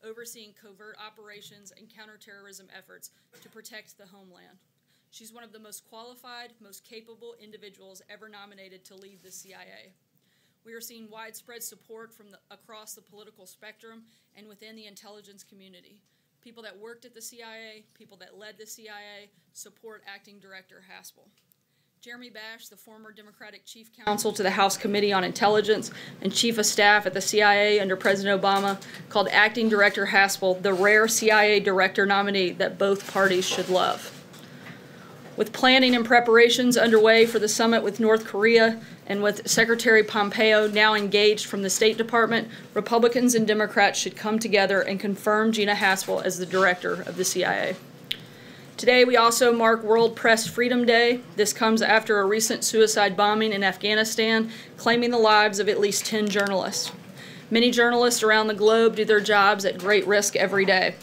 overseeing covert operations and counterterrorism efforts to protect the homeland. She's one of the most qualified, most capable individuals ever nominated to lead the CIA. We are seeing widespread support from across the political spectrum and within the intelligence community. People that worked at the CIA, people that led the CIA, support Acting Director Haspel. Jeremy Bash, the former Democratic Chief Counsel to the House Committee on Intelligence and Chief of Staff at the CIA under President Obama, called Acting Director Haspel the rare CIA director nominee that both parties should love. With planning and preparations underway for the summit with North Korea and with Secretary Pompeo now engaged from the State Department, Republicans and Democrats should come together and confirm Gina Haspel as the director of the CIA. Today, we also mark World Press Freedom Day. This comes after a recent suicide bombing in Afghanistan, claiming the lives of at least 10 journalists. Many journalists around the globe do their jobs at great risk every day.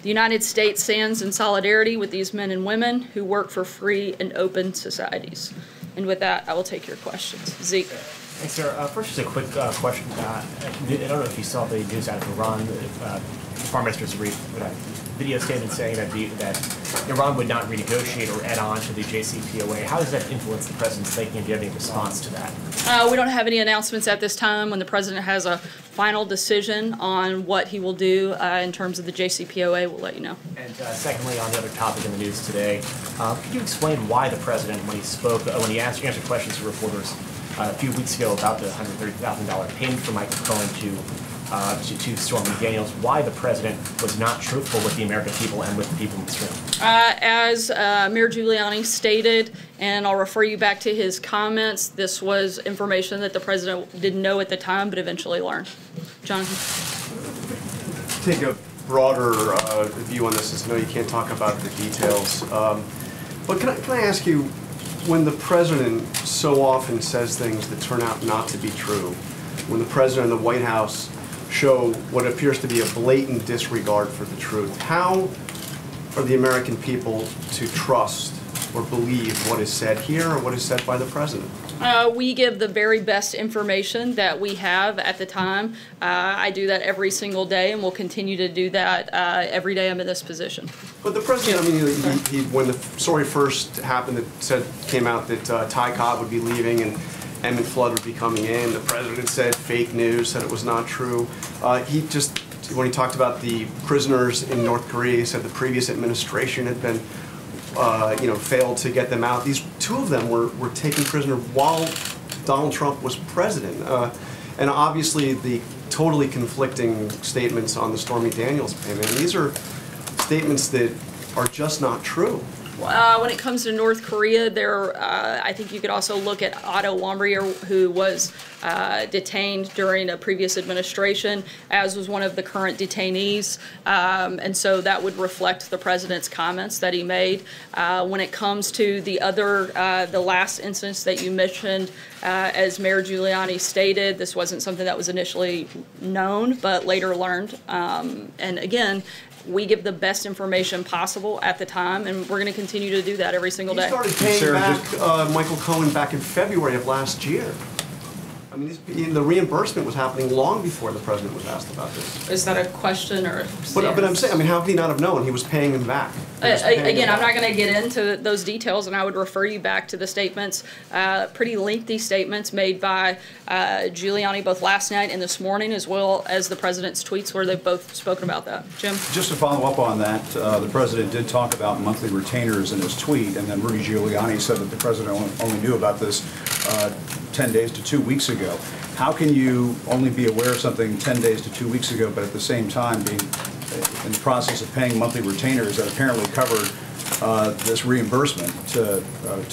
The United States stands in solidarity with these men and women who work for free and open societies. And with that, I will take your questions. Zeke. Thanks, sir. First, just a quick question. I don't know if you saw the news out of Iran. The Foreign Minister's video statement saying that Iran would not renegotiate or add on to the JCPOA. How does that influence the president's thinking? Do you have any response to that? We don't have any announcements at this time. When the president has a final decision on what he will do in terms of the JCPOA, we'll let you know. And secondly, on the other topic in the news today, could you explain why the president, when he answered questions to reporters a few weeks ago about the $130,000 payment for Michael Cohen to Stormy Daniels, why the president was not truthful with the American people and with the people in this room? As Mayor Giuliani stated, and I'll refer you back to his comments, this was information that the president didn't know at the time, but eventually learned. Jonathan? Take a broader view on this. I know you can't talk about the details, but can I ask you, when the president so often says things that turn out not to be true, when the president and the White House show what appears to be a blatant disregard for the truth, how are the American people to trust or believe what is said here or what is said by the president? We give the very best information that we have at the time. I do that every single day, and we'll continue to do that every day I'm in this position. But the president, I mean, when the story first happened, came out that Ty Cobb would be leaving and Emmett Flood would be coming in, the president said fake news, said it was not true. When he talked about the prisoners in North Korea, he said the previous administration had been failed to get them out. These two of them were taken prisoner while Donald Trump was president. And obviously the totally conflicting statements on the Stormy Daniels payment. And these are statements that are just not true. When it comes to North Korea, I think you could also look at Otto Warmbier, who was detained during a previous administration, as was one of the current detainees. And so that would reflect the president's comments that he made. When it comes to the last instance that you mentioned, as Mayor Giuliani stated, this wasn't something that was initially known, but later learned. And again, we give the best information possible at the time, and we're going to continue to do that every single day. You started paying back Michael Cohen back in February of last year. I mean, the reimbursement was happening long before the president was asked about this. Is that a question or? But I'm saying, I mean, how could he not have known? He was paying him back. Again, I'm not going to get into those details, and I would refer you back to the statements, pretty lengthy statements made by Giuliani both last night and this morning, as well as the president's tweets where they've both spoken about that. Jim? Just to follow up on that, the president did talk about monthly retainers in his tweet, and then Rudy Giuliani said that the president only knew about this 10 days to 2 weeks ago. How can you only be aware of something 10 days to 2 weeks ago, but at the same time being in the process of paying monthly retainers that apparently covered this reimbursement to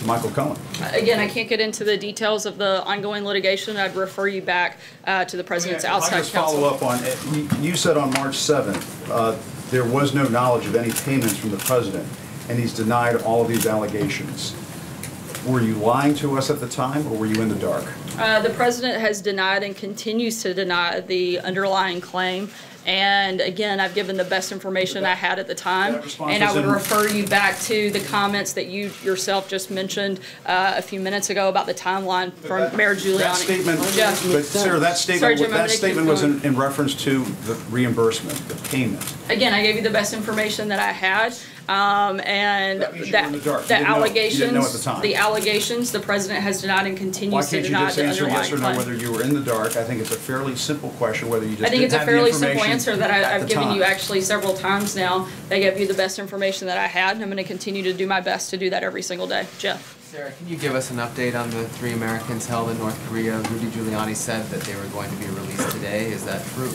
Michael Cohen? Again, I can't get into the details of the ongoing litigation. I'd refer you back to the president's outside counsel. I'll just follow up on it. You said on March 7th there was no knowledge of any payments from the president, and he's denied all of these allegations. Were you lying to us at the time, or were you in the dark? The president has denied and continues to deny the underlying claim, And again, I've given the best information I had at the time. And I would refer you back to the comments that you yourself just mentioned a few minutes ago about the timeline from Mayor Giuliani. That statement, Jeff. but Sarah, that Sorry, Jim, statement was in reference to the reimbursement, the payment. Again, I gave you the best information that I had, and That means you were in the dark. the You didn't know- you allegations, didn't know at the time. allegations, the president has denied and Why continues to can't you deny just the answer underlying yes or no claim. whether you were in the dark? I think it's a fairly simple question whether you just I think didn't it's a have the fairly simple information answer that at I've the given you time. actually several times now. I gave you the best information that I had, and I'm going to continue to do my best to do that every single day. Jeff. Sarah, can you give us an update on the 3 Americans held in North Korea? Rudy Giuliani said that they were going to be released today. Is that true?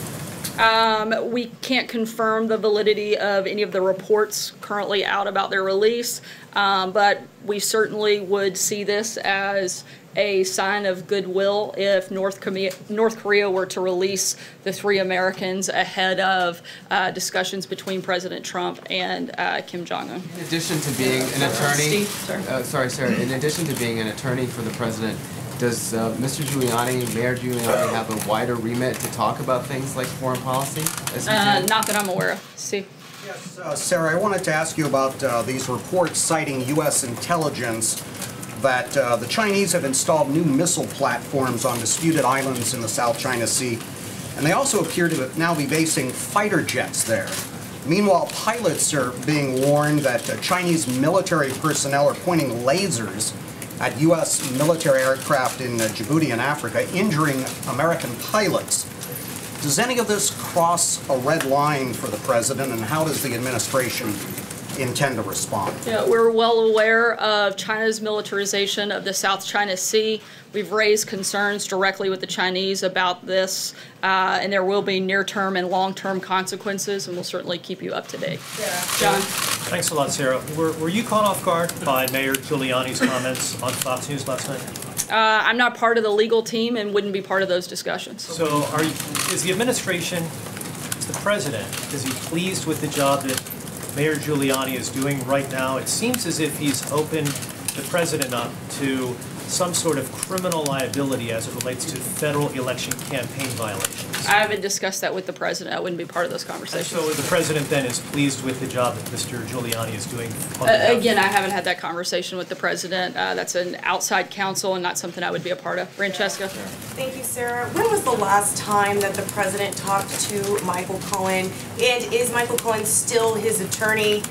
We can't confirm the validity of any of the reports currently out about their release, but we certainly would see this as a sign of goodwill if North Korea were to release the 3 Americans ahead of discussions between President Trump and Kim Jong-un. In addition to being an attorney, Steve, sorry. Sarah, in addition to being an attorney for the president, does Mr. Giuliani, Mayor Giuliani, have a wider remit to talk about things like foreign policy? As he did? Not that I'm aware of. Steve. Yes, Sarah, I wanted to ask you about these reports citing U.S. intelligence that the Chinese have installed new missile platforms on disputed islands in the South China Sea, and they also appear to now be basing fighter jets there. Meanwhile, pilots are being warned that Chinese military personnel are pointing lasers at U.S. military aircraft in Djibouti and Africa, injuring American pilots. Does any of this cross a red line for the president, and how does the administration intend to respond? Yeah, we're well aware of China's militarization of the South China Sea. We've raised concerns directly with the Chinese about this, and there will be near-term and long-term consequences, and we'll certainly keep you up to date. Yeah. John? Thanks a lot, Sarah. Were you caught off guard by Mayor Giuliani's comments on Fox News last night? I'm not part of the legal team and wouldn't be part of those discussions. So is the administration, is the president, is he pleased with the job that Mayor Giuliani is doing right now? It seems as if he's opened the president up to some sort of criminal liability as it relates to federal election campaign violations. I haven't discussed that with the president. I wouldn't be part of those And conversations. so the president then is pleased with the job that Mr. Giuliani is doing? Again, I haven't had that conversation with the president. That's an outside counsel and not something I would be a part of. Francesca? Thank you, Sarah. When was the last time that the president talked to Michael Cohen? And is Michael Cohen still his attorney?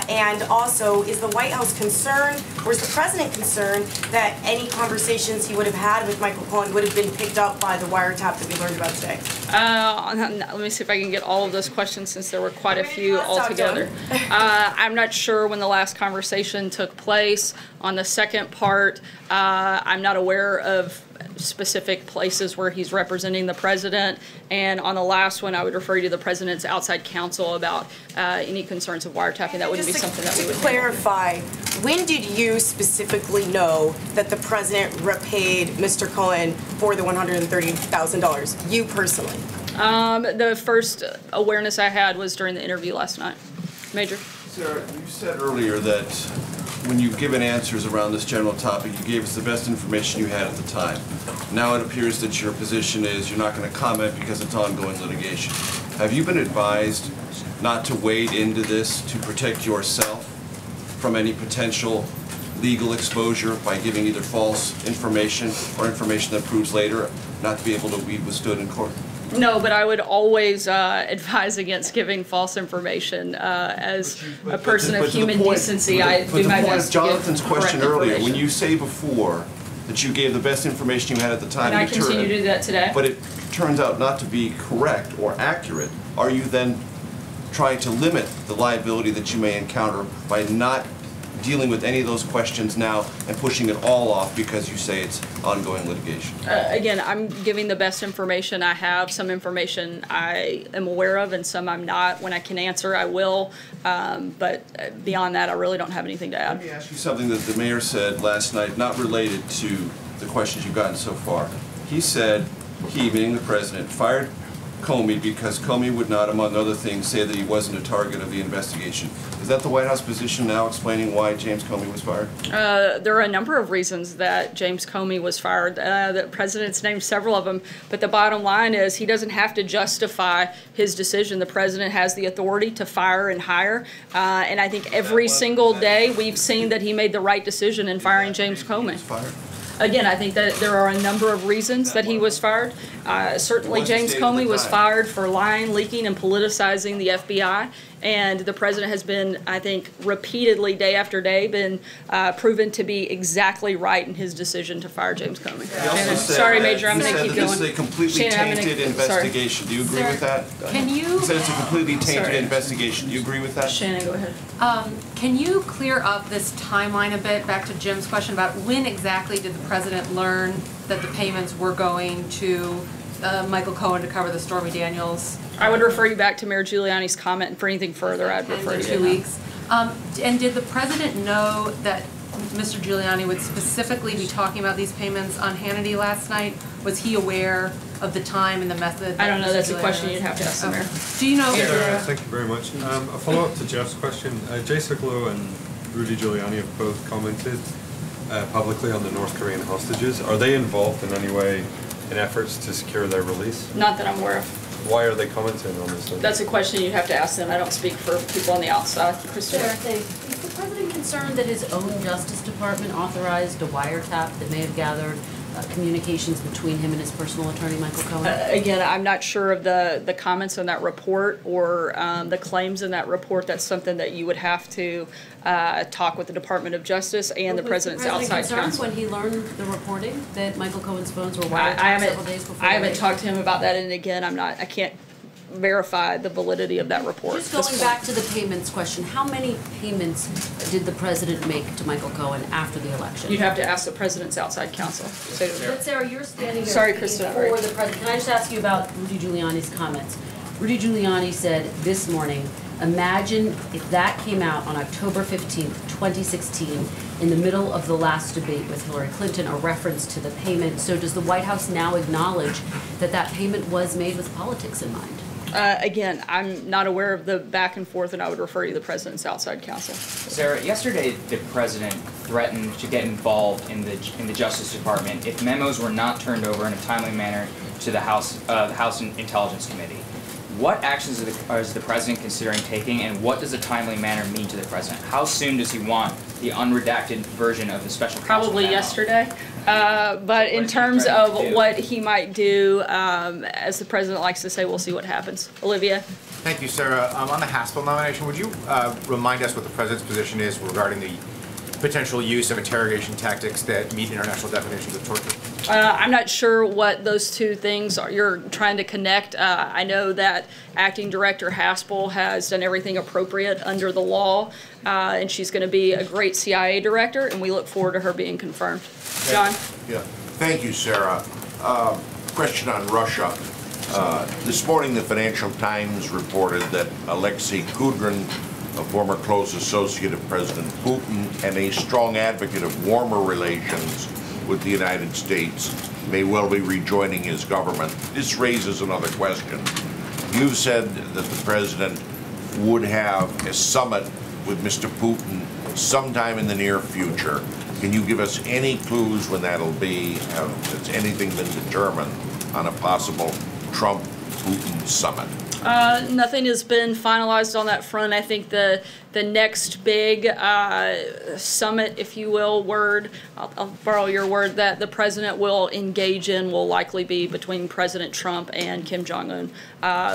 And also, is the White House concerned, or is the president concerned, that any conversations he would have had with Michael Cohen would have been picked up by the wiretap that we learned about today? Let me see if I can get all of those questions since there were quite a few altogether. I'm not sure when the last conversation took place. On the second part, I'm not aware of specific places where he's representing the president. And on the last one, I would refer you to the president's outside counsel about any concerns of wiretapping. That wouldn't be something that we would clarify, when did you specifically know that the president repaid Mr. Cohen for the $130,000? You personally? The first awareness I had was during the interview last night. Major? Sarah, you said earlier that when you've given answers around this general topic, you gave us the best information you had at the time. Now it appears that your position is you're not going to comment because it's ongoing litigation. Have you been advised not to wade into this to protect yourself from any potential legal exposure by giving either false information or information that proves later not to be able to be withstood in court? No, but I would always advise against giving false information. As a person of human decency, I do my best to give Jonathan's question correct earlier, when information. you say before that you gave the best information you had at the time, And I continue to do that today. but it turns out not to be correct or accurate, are you then trying to limit the liability that you may encounter by not dealing with any of those questions now and pushing it all off because you say it's ongoing litigation? Again, I'm giving the best information I have. Some information I am aware of and some I'm not. When I can answer, I will. But beyond that, I really don't have anything to add. Let me ask you something that the mayor said last night, not related to the questions you've gotten so far. He said, he, meaning the president, fired Comey because Comey would not, among other things, say that he wasn't a target of the investigation. Is that the White House position now, explaining why James Comey was fired? There are a number of reasons that James Comey was fired. The president's named several of them, but the bottom line is he doesn't have to justify his decision. The president has the authority to fire and hire, and I think every single day we've seen that he made the right decision in firing James Comey. Again, I think that there are a number of reasons that he was fired. Certainly, James Comey was fired for lying, leaking, and politicizing the FBI. And the president has been, I think, repeatedly, day after day, been proven to be exactly right in his decision to fire James Comey. Sorry, Major, I'm going to keep going. This is a completely tainted investigation. Do you agree with that? Can you? He said it's a completely tainted investigation. Do you agree with that? Shannon, go ahead. Can you clear up this timeline a bit, back to Jim's question about when exactly did the president learn that the payments were going to Michael Cohen to cover the Stormy Daniels? I would refer you back to Mayor Giuliani's comment, and for anything further, I'd refer you to 2 weeks. And did the president know that Mr. Giuliani would specifically be talking about these payments on Hannity last night? Was he aware of the time and the method? I don't know. That's a question you'd have to ask the mayor. Do you know? Thank you very much. A follow-up to Jeff's question. Jay Sekulow and Rudy Giuliani have both commented publicly on the North Korean hostages. Are they involved in any way in efforts to secure their release? Not that I'm aware of. Why are they commenting on this? That's a question you'd have to ask them. I don't speak for people on the outside. Christine? Sure thing. Is the president concerned that his own Justice Department authorized a wiretap that may have gathered communications between him and his personal attorney, Michael Cohen? Again, I'm not sure of the comments on that report or the claims in that report. That's something that you would have to talk with the Department of Justice and the president's outside counsel. When he learned the reporting that Michael Cohen's phones were wiretapped several days before? I haven't talked to him about that, and again, I can't verify the validity of that report. Just going back to the payments question, how many payments did the president make to Michael Cohen after the election? You'd have to ask the president's outside counsel. But Sarah, you're standing there Sorry, speaking Kristen. for the president. Can I just ask you about Rudy Giuliani's comments? Rudy Giuliani said this morning, imagine if that came out on October 15th, 2016, in the middle of the last debate with Hillary Clinton, a reference to the payment. So does the White House now acknowledge that that payment was made with politics in mind? Again, I'm not aware of the back and forth, and I would refer you to the president's outside counsel. Sarah, yesterday the president threatened to get involved in the Justice Department if memos were not turned over in a timely manner to the House Intelligence Committee. What actions is the president considering taking, and what does a timely manner mean to the president? How soon does he want the unredacted version of the special counsel Probably memo? yesterday. But in terms of what he might do, as the president likes to say, we'll see what happens. Olivia? Thank you, Sarah. On the Haspel nomination, would you remind us what the president's position is regarding the potential use of interrogation tactics that meet international definitions of torture? I'm not sure what those two things are you're trying to connect. I know that Acting Director Haspel has done everything appropriate under the law, and she's going to be a great CIA director, and we look forward to her being confirmed. John? Yeah. Thank you, Sarah. Question on Russia. This morning, the Financial Times reported that Alexei Kudrin, a former close associate of President Putin and a strong advocate of warmer relations with the United States, may well be rejoining his government. This raises another question. You've said that the president would have a summit with Mr. Putin sometime in the near future. Can you give us any clues when that'll be? Has anything been determined on a possible Trump-Putin summit? Nothing has been finalized on that front. I think the next big summit, if you will, I'll borrow your word, that the president will engage in will likely be between President Trump and Kim Jong-un.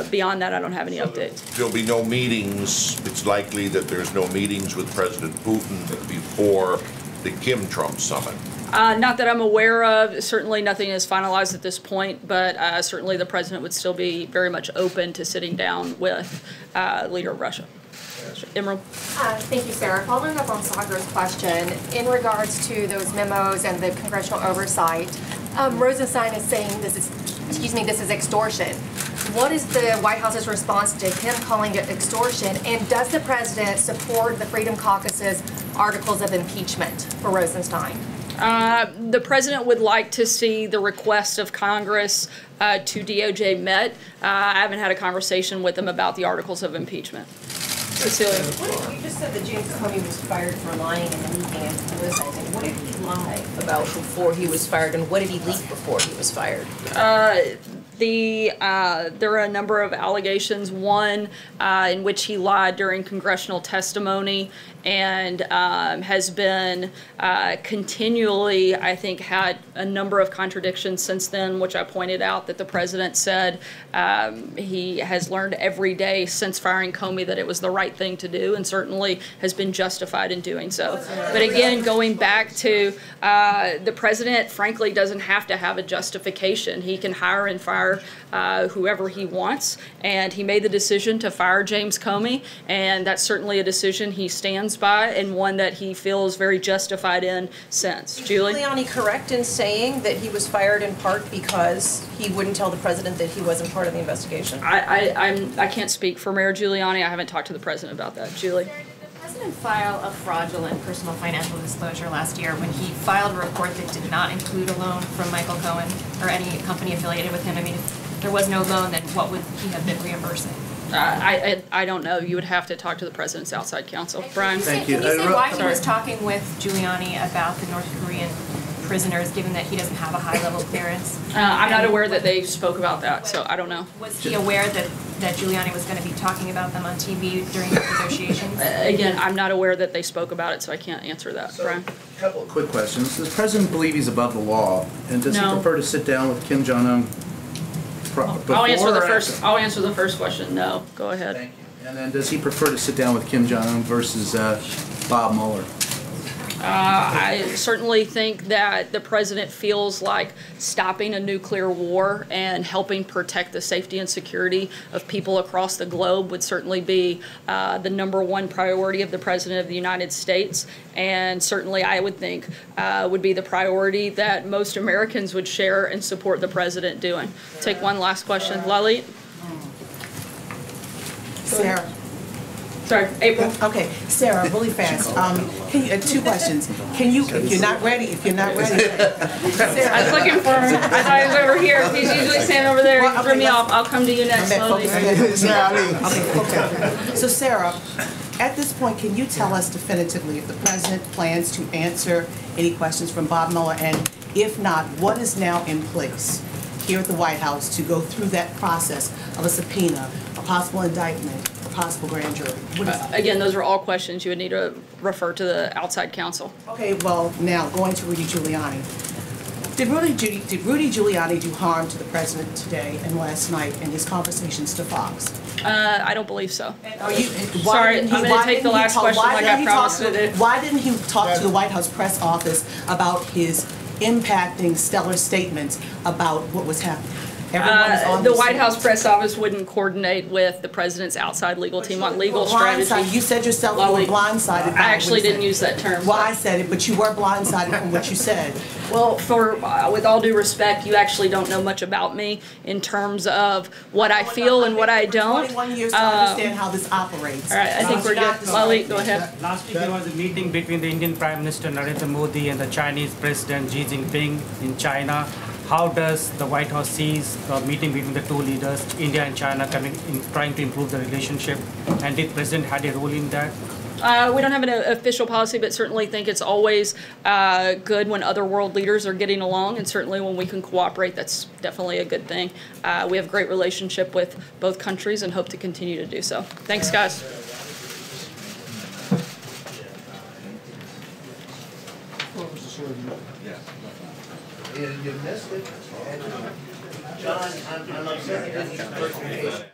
Beyond that, I don't have any updates. There'll be no meetings. It's likely that there's no meetings with President Putin before the Kim-Trump summit. Not that I'm aware of. Certainly nothing is finalized at this point, but certainly the president would still be very much open to sitting down with leader of Russia. Emerald? Thank you, Sarah. Following up on Sagar's question, in regards to those memos and the congressional oversight, Rosenstein is saying this is extortion. What is the White House's response to him calling it extortion? And does the president support the Freedom Caucus's articles of impeachment for Rosenstein? The president would like to see the request of Congress to DOJ met. I haven't had a conversation with him about the articles of impeachment. Cecilia. You just said that James Comey was fired for lying and leaking and politicizing. What did he lie about before he was fired, and what did he leak before he was fired? There are a number of allegations, one in which he lied during congressional testimony and has been continually, I think, had a number of contradictions since then, which I pointed out that the president said he has learned every day since firing Comey that it was the right thing to do, and certainly has been justified in doing so. But again, going back to the president, frankly, doesn't have to have a justification. He can hire and fire whoever he wants, and he made the decision to fire James Comey, and that's certainly a decision he stands by and one that he feels very justified in since. Julie? Giuliani correct in saying that he was fired in part because he wouldn't tell the president that he wasn't part of the investigation? I can't speak for Mayor Giuliani. I haven't talked to the president about that. Julie? Did the president file a fraudulent personal financial disclosure last year when he filed a report that did not include a loan from Michael Cohen or any company affiliated with him? I mean, if there was no loan, then what would he have been reimbursing? I don't know. You would have to talk to the president's outside counsel. Brian? Thank you. Can you say why he was talking with Giuliani about the North Korean prisoners, given that he doesn't have a high-level clearance? I'm not aware that they spoke about that, so I don't know. Was he aware that Giuliani was going to be talking about them on TV during the negotiations? Again, I'm not aware that they spoke about it, so I can't answer that. Brian? A couple of quick questions. Does the president believe he's above the law? And does he prefer to sit down with Kim Jong-un I'll answer the first question. No. Go ahead. Thank you. And then does he prefer to sit down with Kim Jong-un versus Bob Mueller? I certainly think that the president feels like stopping a nuclear war and helping protect the safety and security of people across the globe would certainly be the #1 priority of the president of the United States, and certainly I would think would be the priority that most Americans would share and support the president doing. Take one last question. Lalit? Sarah. Sorry, April. Okay, Sarah, really fast. Can you, 2 questions. Can you, if you're not ready, Sarah, I was looking for him. I thought he was over here. He's usually standing over there. He threw me off. I'll come to you next. Slowly. So Sarah, at this point, can you tell us definitively if the president plans to answer any questions from Bob Mueller, and if not, what is now in place here at the White House to go through that process of a subpoena, a possible indictment, possible grand jury? Again, those are all questions you would need to refer to the outside counsel. Okay, well, now going to Rudy Giuliani. Did Rudy Giuliani do harm to the president today and last night in his conversations to Fox? I don't believe so. Sorry, I'm going to take the last question like I promised to do. Why didn't he talk to the White House press office about his impacting stellar statements about what was happening? The White House press office wouldn't coordinate with the president's outside legal team on legal strategy. You said yourself you were blindsided. I actually didn't use that term. Well, I said it, but you were blindsided from what you said. Well, with all due respect, you actually don't know much about me in terms of what I feel and what I don't. 21 years to understand how this operates. All right, I think we're good. Lali, go ahead. Last week there was a meeting between the Indian Prime Minister Narendra Modi and the Chinese President Xi Jinping in China. How does the White House sees the meeting between the 2 leaders, India and China, trying to improve the relationship? And did the President had a role in that? We don't have an official policy, but certainly think it's always good when other world leaders are getting along, and certainly when we can cooperate, that's definitely a good thing. We have a great relationship with both countries and hope to continue to do so. Thanks, guys. You missed it. John, I'm upset you didn't use personal